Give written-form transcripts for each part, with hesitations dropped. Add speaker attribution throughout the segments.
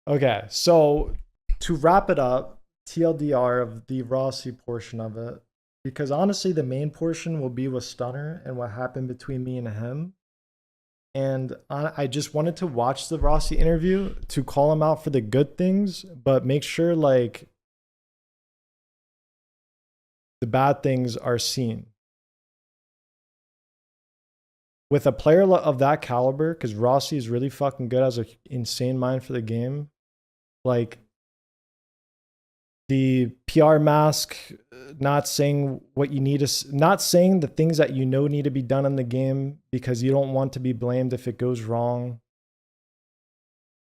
Speaker 1: Okay, so to wrap it up, TLDR of the Rossi portion of it, because honestly, the main portion will be with Stunner and what happened between me and him. And I just wanted to watch the Rossi interview to call him out for the good things, but make sure like the bad things are seen. With a player of that caliber, because Rossi is really fucking good, has an insane mind for the game. Like the PR mask, not saying what you need to, not saying the things that you know need to be done in the game because you don't want to be blamed if it goes wrong.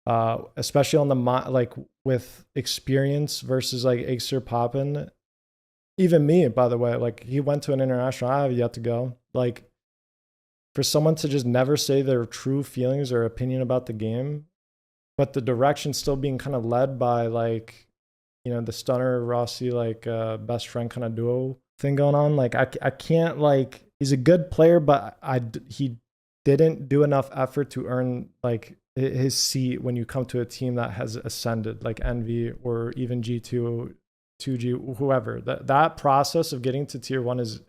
Speaker 1: Especially on the like with experience versus like Acer Poppin. Even me, by the way, like he went to an international. I have yet to go. Like for someone to just never say their true feelings or opinion about the game, but the direction still being kind of led by like, you know, the Stunner Rossi like best friend kind of duo thing going on. Like I can't like he's a good player, but he didn't do enough effort to earn like his seat when you come to a team that has ascended like Envy or even G2, 2G, whoever. That process of getting to tier 1 is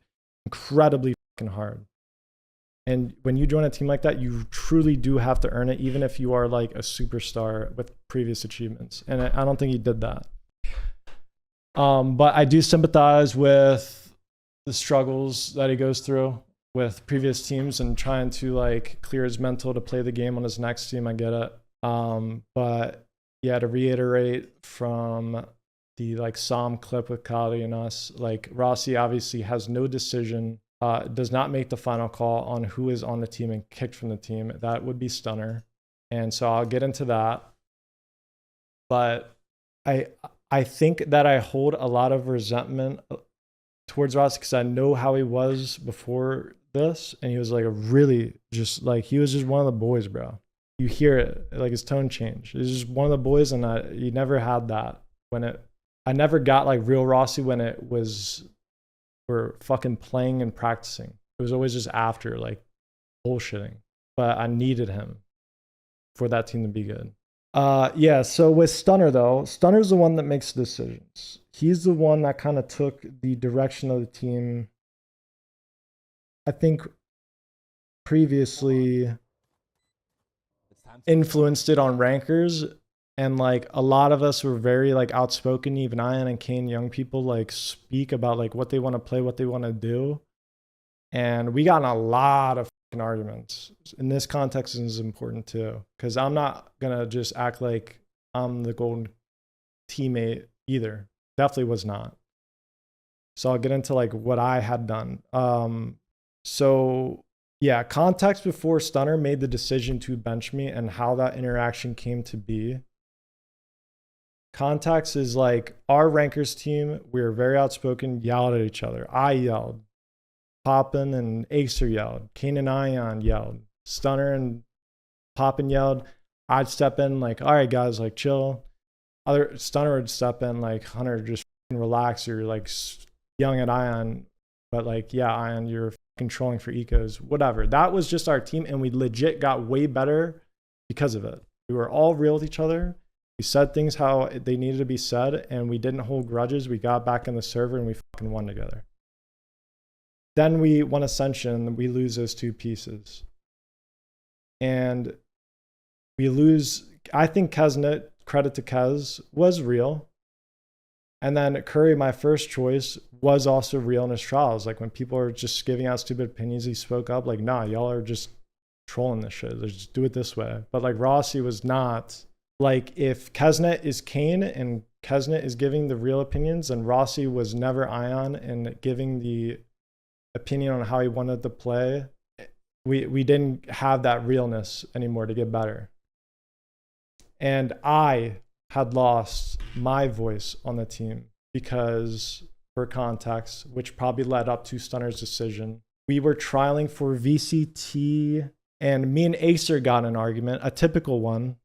Speaker 1: incredibly fucking hard. And when you join a team like that, you truly do have to earn it, even if you are like a superstar with previous achievements. And I don't think he did that. But I do sympathize with the struggles that he goes through with previous teams and trying to like clear his mental to play the game on his next team. I get it. But yeah, to reiterate from the like Psalm clip with Kali and us, like Rossi obviously has no decision, does not make the final call on who is on the team and kicked from the team. That would be Stunner. And so I'll get into that. But I think that I hold a lot of resentment towards Rossi because I know how he was before this, and he was like a really just like he was just one of the boys, bro. You hear it, like his tone change. He's just one of the boys, and he never had that when it. I never got like real Rossi when it was we're fucking playing and practicing. It was always just after like bullshitting. But I needed him for that team to be good. Yeah, so with Stunner though, Stunner's the one that makes decisions. He's the one that kind of took the direction of the team. I think previously influenced it on rankers, and like a lot of us were very like outspoken. Even Ian and Kane, young people like speak about like what they want to play, what they want to do, and we got in a lot of arguments. In this context is important too, because I'm not gonna just act like I'm the golden teammate either. Definitely was not. So I'll get into like what I had done. So yeah, context before Stunner made the decision to bench me and how that interaction came to be. Context is like our rankers team, we were very outspoken, yelled at each other. I yelled. Poppin and Acer yelled. Kane and Ion yelled. Stunner and Poppin yelled. I'd step in like, all right, guys, like chill. Other Stunner would step in like, Hunter, just relax. You're like yelling at Ion, but like, yeah, Ion, you're controlling for ecos, whatever. That was just our team, and we legit got way better because of it. We were all real with each other. We said things how they needed to be said, and we didn't hold grudges. We got back in the server and we fucking won together. Then we won Ascension, we lose those two pieces. And we lose, I think Kesnet, credit to Kez, was real. And then Curry, my first choice, was also real in his trials. Like when people are just giving out stupid opinions, he spoke up like, nah, y'all are just trolling this shit. Let's just do it this way. But like Rossi was not. Like if Kesnet is Kane and Kesnet is giving the real opinions, and Rossi was never Ion and giving the opinion on how he wanted to play, we didn't have that realness anymore to get better. And I had lost my voice on the team because, for context, which probably led up to Stunner's decision, we were trialing for VCT, and me and Acer got in an argument, a typical one.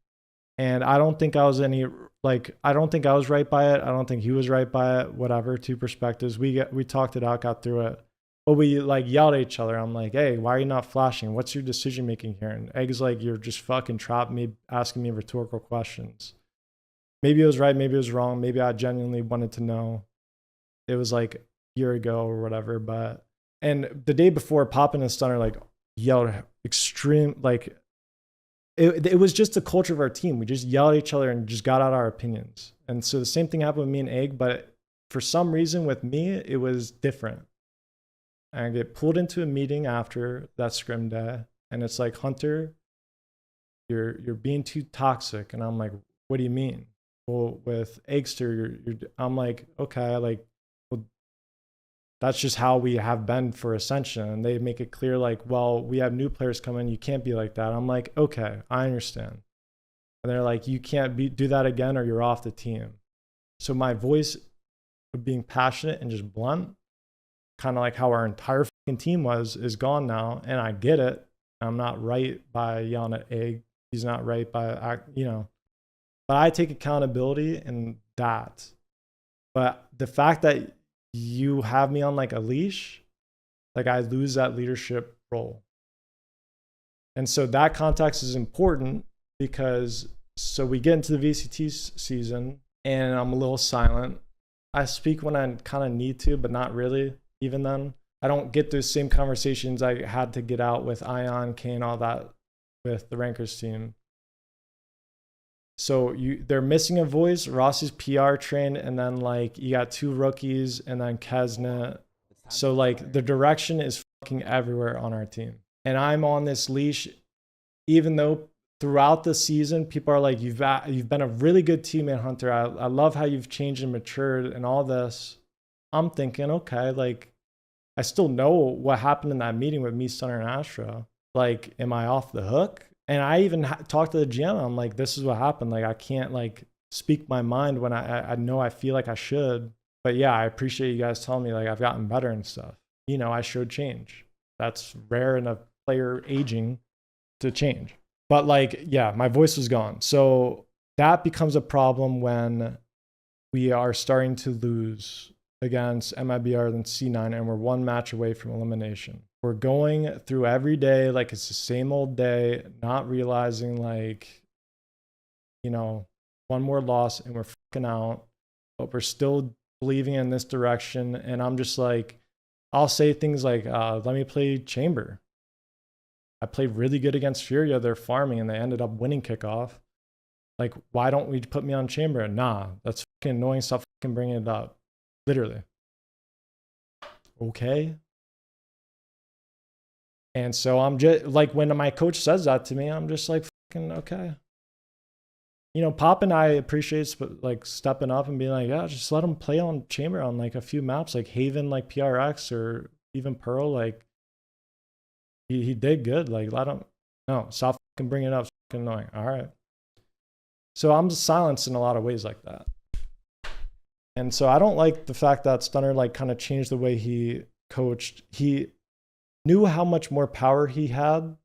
Speaker 1: And I don't think I was I don't think I was right by it. I don't think he was right by it. Whatever, two perspectives. We talked it out, got through it. But we like yelled at each other. I'm like, hey, why are you not flashing? What's your decision making here? And Egg's like, you're just fucking trapping me, asking me rhetorical questions. maybe it was right, maybe it was wrong, maybe I genuinely wanted to know. It was like a year ago or whatever, but and the day before, Poppin and Stunner like yelled extreme, like it was just the culture of our team. We just yelled at each other and just got out our opinions. And so the same thing happened with me and Egg, but for some reason with me, it was different. And I get pulled into a meeting after that scrim day, and it's like, Hunter, you're being too toxic. And I'm like, what do you mean? Well, with Eggster, I'm like, okay, like, well, that's just how we have been for Ascension. And they make it clear, like, well, we have new players coming. You can't be like that. I'm like, okay, I understand. And they're like, you can't do that again or you're off the team. So my voice of being passionate and just blunt, kind of like how our entire fucking team is gone now. And I get it. I'm not right by yelling at Egg. He's not right by, but I take accountability in that. But the fact that you have me on like a leash, like I lose that leadership role. And so that context is important because so we get into the VCT season and I'm a little silent. I speak when I kind of need to, but not really. Even then, I don't get those same conversations I had to get out with Ion, Kane, all that with the Rankers team. So they're missing a voice. Rossi's PR trained, and then like you got 2 rookies, and then Kesnet. So like the direction is fucking everywhere on our team, and I'm on this leash, even though throughout the season people are like, you've been a really good teammate, Hunter. I love how you've changed and matured and all this. I'm thinking, okay, like I still know what happened in that meeting with me, Stunner, and Astro. Like, am I off the hook? And I even talked to the GM. I'm like, this is what happened. Like, I can't like speak my mind when I know I feel like I should. But yeah, I appreciate you guys telling me like I've gotten better and stuff. I showed change. That's rare in a player aging to change. But like, yeah, my voice was gone. So that becomes a problem when we are starting to lose against MIBR than C9, and we're 1 match away from elimination. We're going through every day like it's the same old day, not realizing like, 1 more loss and we're fucking out, but we're still believing in this direction. And I'm just like, I'll say things like, let me play Chamber. I played really good against Furia. They're farming and they ended up winning kickoff. Like, why don't we put me on Chamber? Nah, that's fucking annoying stuff. Fucking bringing it up. Literally. Okay. And so I'm just like, when my coach says that to me, I'm just like, fucking okay. Pop and I appreciate like stepping up and being like, yeah, just let him play on Chamber on like a few maps, like Haven, like PRX, or even Pearl. Like he did good. Like let him. No, stop fucking bringing it up. It's fucking annoying. All right. So I'm just silenced in a lot of ways like that. And so I don't like the fact that Stunner like kind of changed the way he coached. He knew how much more power he had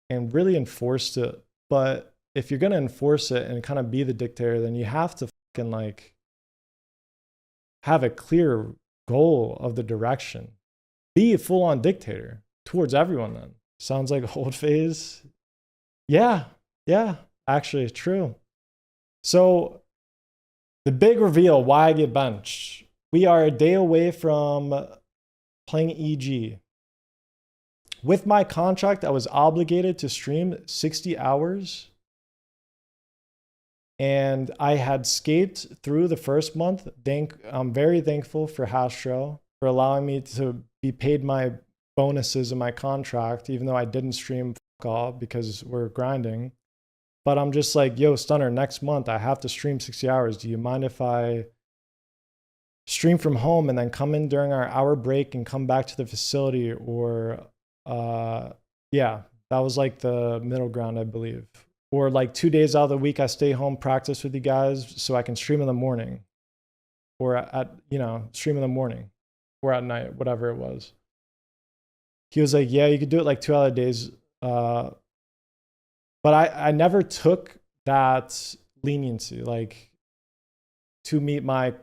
Speaker 1: and really enforced it. But if you're going to enforce it and kind of be the dictator, then you have to fucking like have a clear goal of the direction. Be a full-on dictator towards everyone then. Sounds like old phase. Yeah, actually true. So the big reveal, why I get benched. We are a day away from playing EG. With my contract, I was obligated to stream 60 hours. And I had scaped through the first month. I'm very thankful for Hastro for allowing me to be paid my bonuses in my contract, even though I didn't stream all because we're grinding. But I'm just like, yo, Stunner, next month I have to stream 60 hours. Do you mind if I stream from home and then come in during our hour break and come back to the facility? Or, yeah, that was like the middle ground, I believe. Or like 2 days out of the week, I stay home, practice with you guys so I can stream in the morning. Or stream in the morning or at night, whatever it was. He was like, yeah, you could do it like 2 other days. But I never took that leniency, like to meet my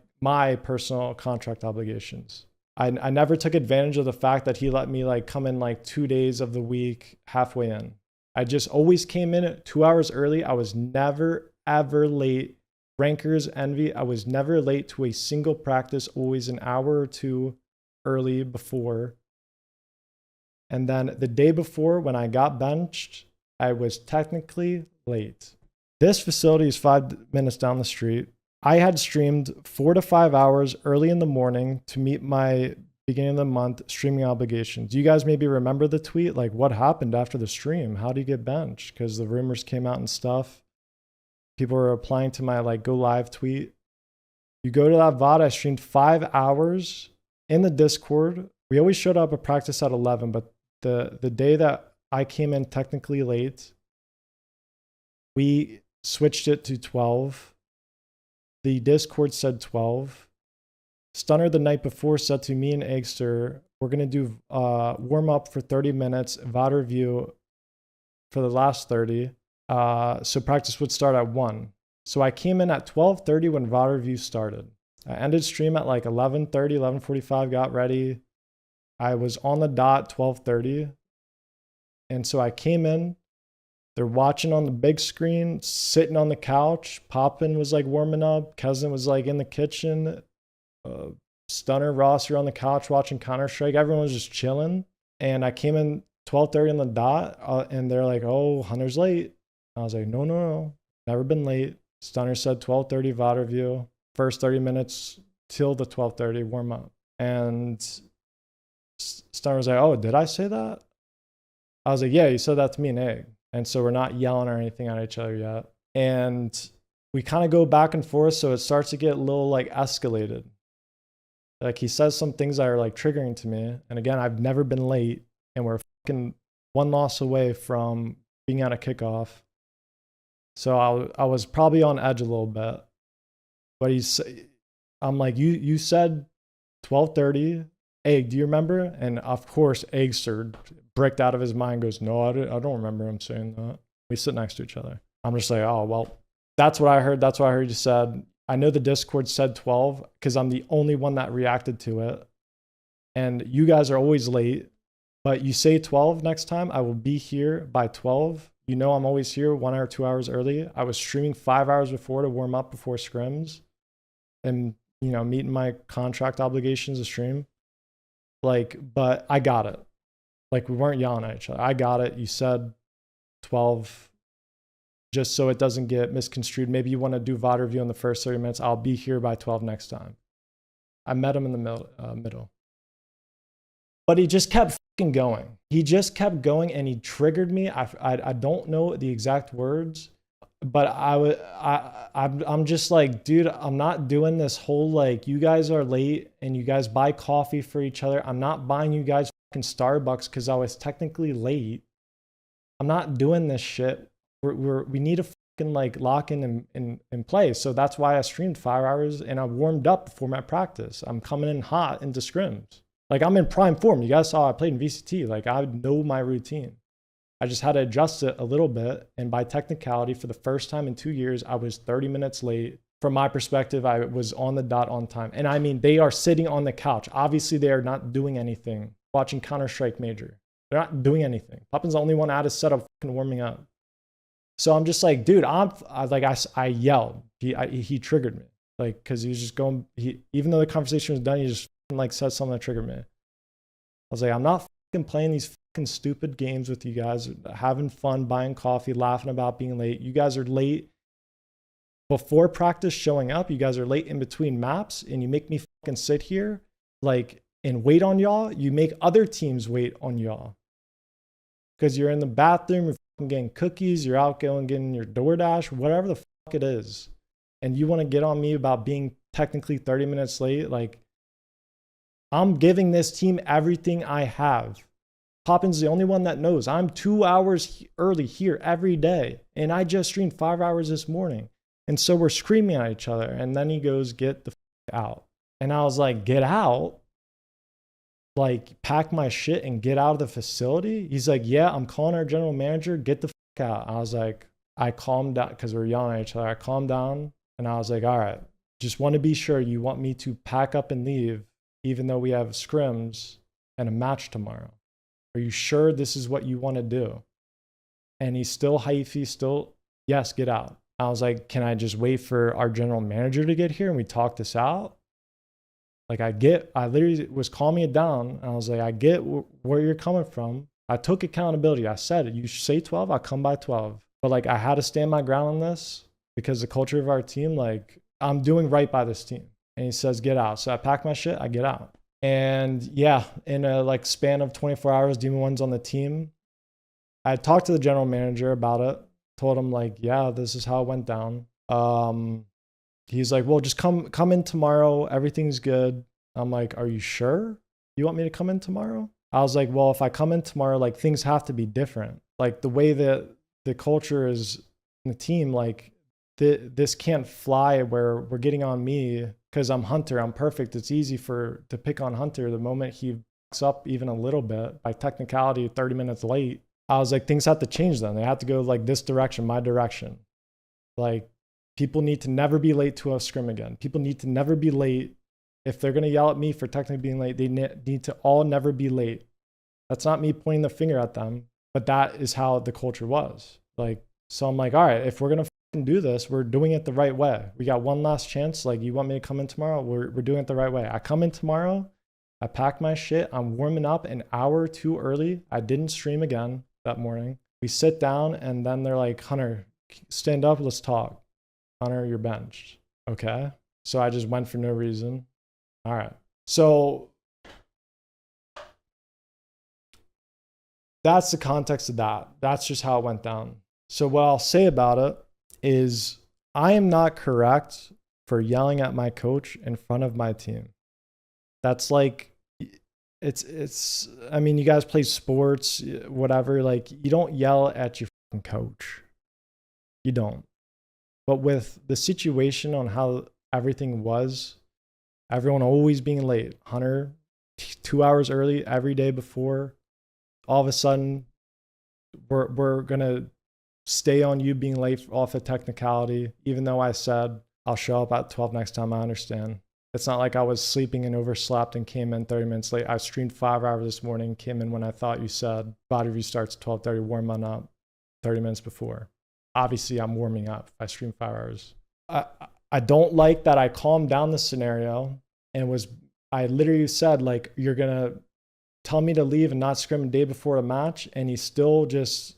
Speaker 1: personal contract obligations. I never took advantage of the fact that he let me like come in like 2 days of the week halfway in. I just always came in at 2 hours early. I was never, ever late rankers envy. I was never late to a single practice, always an hour or two early before. And then the day before, when I got benched, I was technically late. This facility is 5 minutes down the street. I had streamed 4 to 5 hours early in the morning to meet my beginning of the month streaming obligations. You guys maybe remember the tweet? Like, what happened after the stream? How do you get benched? Because the rumors came out and stuff. People were replying to my like go live tweet. You go to that VOD, I streamed 5 hours in the Discord. We always showed up at practice at 11, but the day that I came in technically late, we switched it to 12. The Discord said 12. Stunner the night before said to me and Eggster, we're going to do warm up for 30 minutes, VOD review for the last 30. So practice would start at 1. So I came in at 12:30 when VOD review started. I ended stream at like 11:30, 11:45, got ready. I was on the dot 12:30. And so I came in, they're watching on the big screen, sitting on the couch. Poppin was like warming up. Cousin was like in the kitchen. Stunner, Ross, you're on the couch watching Counter-Strike. Everyone was just chilling. And I came in 12:30 on the dot, and they're like, oh, Hunter's late. I was like, no, never been late. Stunner said 12:30 VOD review. First 30 minutes till the 12:30 warm up. And Stunner was like, oh, did I say that? I was like, yeah, you said that to me and Egg. And so we're not yelling or anything at each other yet. And we kind of go back and forth. So it starts to get a little like escalated. Like he says some things that are like triggering to me. And again, I've never been late, and we're fucking one loss away from being at a kickoff. So I was probably on edge a little bit. But I'm like, you said 12:30. Egg, do you remember? And of course, Eggster bricked out of his mind, goes, no, I don't remember him saying that. We sit next to each other. I'm just like, oh, well, that's what I heard. That's what I heard you said. I know the Discord said 12 because I'm the only one that reacted to it. And you guys are always late, but you say 12 next time, I will be here by 12. You know I'm always here 1 or 2 hours early. I was streaming 5 hours before to warm up before scrims and, you know, meeting my contract obligations to stream. Like, but I got it. Like, we weren't yelling at each other. I got it. You said 12. Just so it doesn't get misconstrued. Maybe you want to do VOD review in the first 30 minutes. I'll be here by 12 next time. I met him in the middle. But he just kept fucking going. He just kept going, and he triggered me. I don't know the exact words, but I'm just like, dude, I'm not doing this whole like, you guys are late and you guys buy coffee for each other. I'm not buying you guys fucking Starbucks because I was technically late. I'm not doing this shit. We need to fucking like lock in play. So that's why I streamed 5 hours and I warmed up before my practice. I'm coming in hot into scrims. Like, I'm in prime form. You guys saw I played in VCT. Like, I know my routine. I just had to adjust it a little bit. And by technicality, for the first time in 2 years, I was 30 minutes late. From my perspective, I was on the dot on time. And I mean, they are sitting on the couch. Obviously, they are not doing anything. Watching Counter-Strike Major. They're not doing anything. Poppin's the only one out of setup fucking warming up. So I'm just like, dude, I yelled. He triggered me. Like, cause he was just going, even though the conversation was done, he just like said something that triggered me. I was like, I'm not fucking playing these fucking stupid games with you guys, having fun, buying coffee, laughing about being late. You guys are late before practice showing up. You guys are late in between maps, and you make me fucking sit here like and wait on y'all. You make other teams wait on y'all. Cause you're in the bathroom, you're getting cookies, you're out going getting your DoorDash, whatever the fuck it is, and you want to get on me about being technically 30 minutes late. Like, I'm giving this team everything I have. Poppin's the only one that knows. I'm 2 hours early here every day, and I just streamed 5 hours this morning. And so we're screaming at each other, and then he goes, get the fuck out. And I was like, get out? Like, pack my shit and get out of the facility? He's like, yeah, I'm calling our general manager, get the fuck out. I was like, I calmed down because we're yelling at each other. I calmed down and I was like, all right, just want to be sure you want me to pack up and leave, even though we have scrims and a match tomorrow. Are you sure this is what you want to do? And he's still hyphy, still, yes, get out. I was like, can I just wait for our general manager to get here and we talk this out? Like I literally was calming it down. I was like, I get where you're coming from. I took accountability. I said it. You say 12, I'll come by 12. But like I had to stand my ground on this because the culture of our team, like I'm doing right by this team. And he says, get out. So I pack my shit, I get out. And yeah, in a like span of 24 hours, Demon One's on the team. I talked to the general manager about it, told him like, yeah, this is how it went down. He's like, well, just come in tomorrow. Everything's good. I'm like, are you sure you want me to come in tomorrow? I was like, well, if I come in tomorrow, like things have to be different. Like the way that the culture is in the team, like this can't fly where we're getting on me because I'm Hunter. I'm perfect. It's easy to pick on Hunter the moment he fucks up even a little bit by technicality, 30 minutes late. I was like, things have to change then. They have to go like this direction, my direction. Like, people need to never be late to a scrim again. People need to never be late. If they're going to yell at me for technically being late, they need to all never be late. That's not me pointing the finger at them, but that is how the culture was. Like, so I'm like, all right, if we're going to do this, we're doing it the right way. We got one last chance. Like, you want me to come in tomorrow? We're doing it the right way. I come in tomorrow. I pack my shit. I'm warming up an hour too early. I didn't stream again that morning. We sit down and then they're like, Hunter, stand up. Let's talk. Hunter, you're benched. Okay. So I just went for no reason. All right. So that's the context of that. That's just how it went down. So what I'll say about it is I am not correct for yelling at my coach in front of my team. That's like, I mean, you guys play sports, whatever. Like, you don't yell at your fucking coach. You don't. But with the situation on how everything was, everyone always being late, Hunter 2 hours early every day before, all of a sudden we're going to stay on you being late off a technicality, even though I said I'll show up at 12 next time. I understand. It's not like I was sleeping and overslept and came in 30 minutes late. I streamed 5 hours this morning, came in when I thought you said body restarts 12:30, warming up 30 minutes before. Obviously, I'm warming up. I stream 5 hours. I don't like that I calmed down the scenario and I literally said, like, you're going to tell me to leave and not scrim a day before a match. And he's still just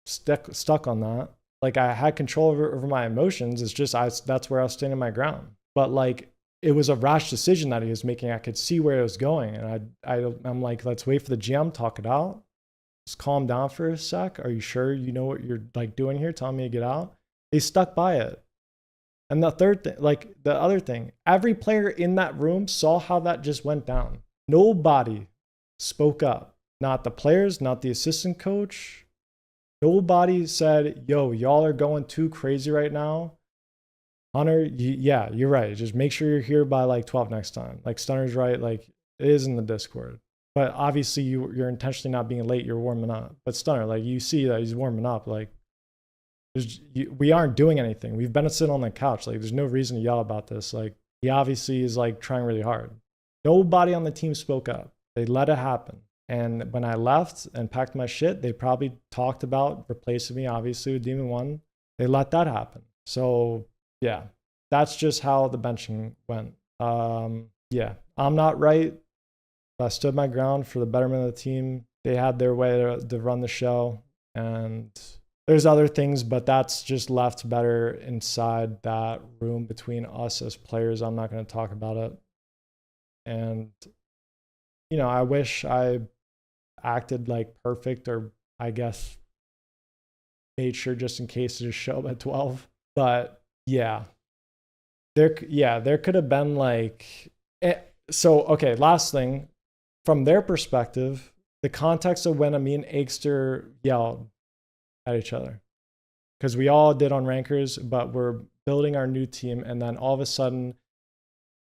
Speaker 1: stuck on that. Like, I had control over my emotions. It's just, that's where I was standing my ground. But like, it was a rash decision that he was making. I could see where it was going. And I'm like, let's wait for the GM, talk it out. Just calm down for a sec. Are you sure you know what you're like doing here? Telling me to get out. They stuck by it. And the third thing, like the other thing, every player in that room saw how that just went down. Nobody spoke up. Not the players, not the assistant coach. Nobody said, yo, y'all are going too crazy right now. Hunter, yeah, you're right. Just make sure you're here by like 12 next time. Like, Stunner's right. Like, it is in the Discord. But obviously you're intentionally not being late. You're warming up. But Stunner, like, you see that he's warming up. Like, we aren't doing anything. We've been sitting on the couch. Like, there's no reason to yell about this. Like, he obviously is like trying really hard. Nobody on the team spoke up. They let it happen. And when I left and packed my shit, they probably talked about replacing me, obviously, with Demon One. They let that happen. So yeah, that's just how the benching went. Yeah, I'm not right. I stood my ground for the betterment of the team. They had their way to run the show. And there's other things, but that's just left better inside that room between us as players. I'm not going to talk about it. And, you know, I wish I acted like perfect, or I guess made sure just in case to just show up at 12. But yeah, there could have been like, so, okay, last thing, from their perspective, the context of when me and Aegster yelled at each other, because we all did on Rankers, but we're building our new team, and then all of a sudden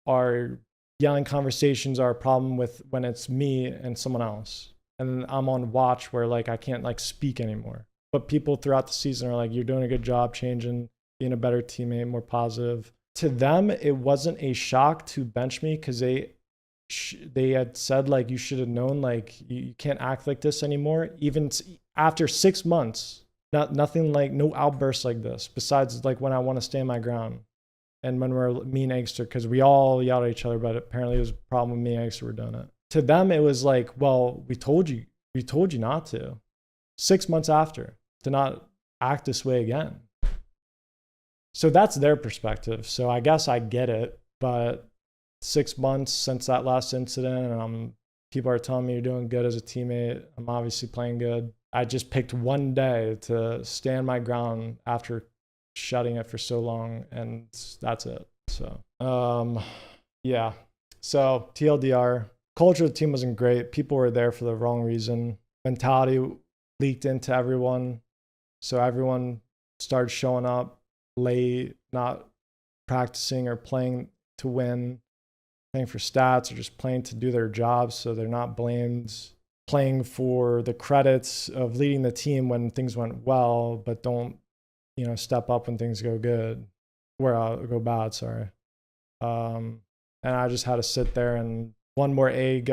Speaker 1: our yelling conversations are a problem with when it's me and someone else, and then I'm on watch where like I can't like speak anymore. But people throughout the season are like, you're doing a good job changing, being a better teammate, more positive. To them, it wasn't a shock to bench me, because they had said like, you should have known, like, you can't act like this anymore. Even after 6 months, Nothing like, no outbursts like this, besides like when I want to stand my ground. And when we're me and Eggster, because we all yelled at each other, but apparently it was a problem when me and Eggster were doing it. To them, it was like, well, we told you not to. 6 months after, to not act this way again. So that's their perspective. So I guess I get it, but 6 months since that last incident, and people are telling me you're doing good as a teammate. I'm obviously playing good. I just picked one day to stand my ground after shutting it for so long, and that's it. So yeah, so TLDR, culture of the team wasn't great. People were there for the wrong reason. Mentality leaked into everyone, so everyone started showing up late, not practicing or playing to win, playing for stats, or just playing to do their jobs, so they're not blamed, playing for the credits of leading the team when things went well, but don't step up when things go good, go bad, sorry. And I just had to sit there, and one more egg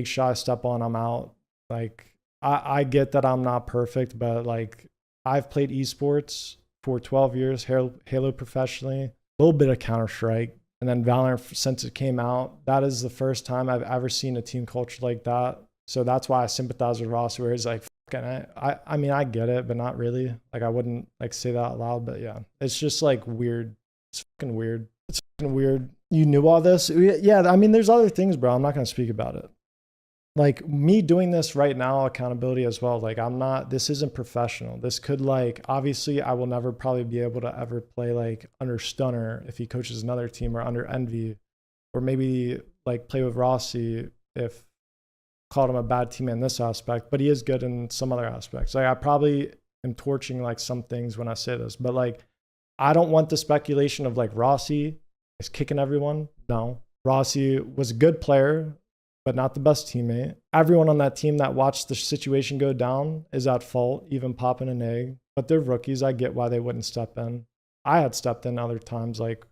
Speaker 1: shot I step on, I'm out. Like, I get that I'm not perfect, but like, I've played esports for 12 years, Halo professionally, a little bit of Counter-Strike, and then Valorant since it came out. That is the first time I've ever seen a team culture like that. So that's why I sympathize with Ross, where he's like, I mean, I get it, but not really. Like, I wouldn't like say that out loud, but yeah, it's just like weird. It's fucking weird. It's fucking weird. You knew all this? Yeah, I mean, there's other things, bro. I'm not going to speak about it. Like, me doing this right now, accountability as well. Like, this isn't professional. This could, like, obviously I will never probably be able to ever play like under Stunner if he coaches another team, or under Envy, or maybe like play with Rossi if called him a bad teammate in this aspect, but he is good in some other aspects. Like, I probably am torching like some things when I say this, but like, I don't want the speculation of like Rossi is kicking everyone. No, Rossi was a good player, but not the best teammate. Everyone on that team that watched the situation go down is at fault, even Poppin and Egg, but they're rookies. I get why they wouldn't step in. I had stepped in other times, like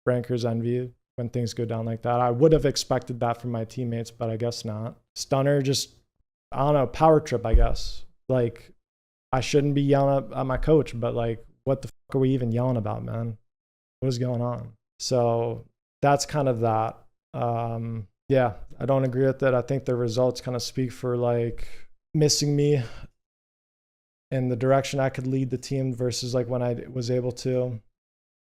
Speaker 1: Rankers Envy, when things go down like that. I would have expected that from my teammates, but I guess not. Stunner just, I don't know, power trip, I guess. Like, I shouldn't be yelling at my coach, but like, what the fuck are we even yelling about, man? What is going on? So that's kind of that. Yeah, I don't agree with it. I think the results kind of speak for like missing me in the direction I could lead the team versus like when I was able to.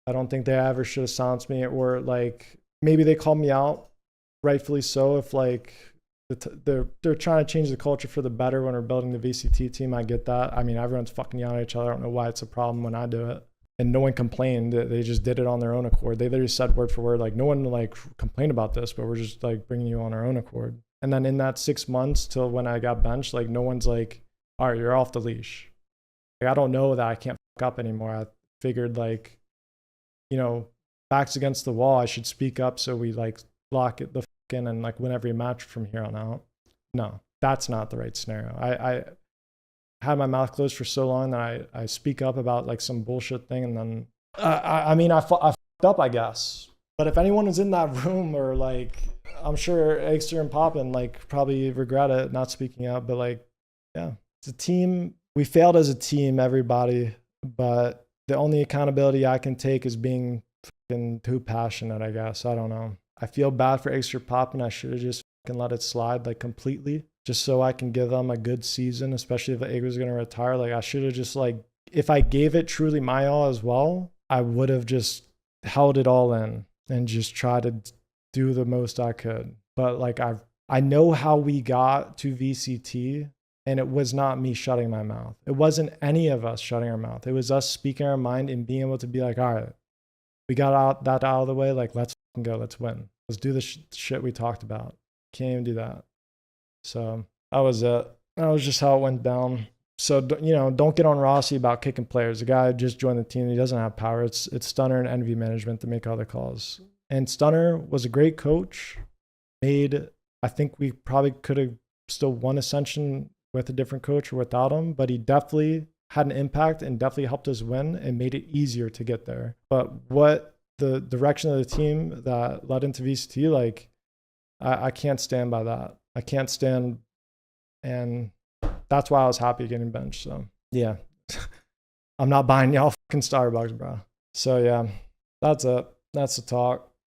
Speaker 1: I don't think they ever should have silenced me, or like maybe they called me out, rightfully so, if like they're trying to change the culture for the better when we're building the VCT team. I get that. I mean, everyone's fucking yelling at each other. I don't know why it's a problem when I do it. And no one complained. They just did it on their own accord. They literally said word for word, like, no one like complained about this, but we're just like bringing you on our own accord. And then in that 6 months till when I got benched, like, no one's like, all right, you're off the leash. Like, I don't know that I can't fuck up anymore. I figured like, backs against the wall, I should speak up so we like lock it the fuck in and like win every match from here on out. No, that's not the right scenario. I had my mouth closed for so long that I speak up about like some bullshit thing, and then I mean, I fucked up, I guess. But if anyone is in that room, or like, I'm sure Eggster and Poppin like probably regret it not speaking up, but like, yeah, it's a team. We failed as a team, everybody, but the only accountability I can take is being fucking too passionate, I guess. I don't know. I feel bad for Eggster Poppin. I should have just fucking let it slide like completely, just so I can give them a good season, especially if Egg was going to retire. Like, I should have just like, if I gave it truly my all as well, I would have just held it all in and just tried to do the most I could. But like, I know how we got to VCT, and it was not me shutting my mouth. It wasn't any of us shutting our mouth. It was us speaking our mind and being able to be like, all right, we got that out of the way. Like, let's go. Let's win. Let's do the shit we talked about. Can't even do that. So that was it. That was just how it went down. So, don't get on Rossi about kicking players. The guy just joined the team. He doesn't have power. It's Stunner and Envy management to make all the calls. And Stunner was a great coach. I think we probably could have still won Ascension with a different coach or without him, but he definitely had an impact and definitely helped us win and made it easier to get there. But what the direction of the team that led into VCT, like, I can't stand by that. I can't stand, and that's why I was happy getting benched. So yeah, I'm not buying y'all fucking Starbucks, bro. So yeah, that's it. That's the talk.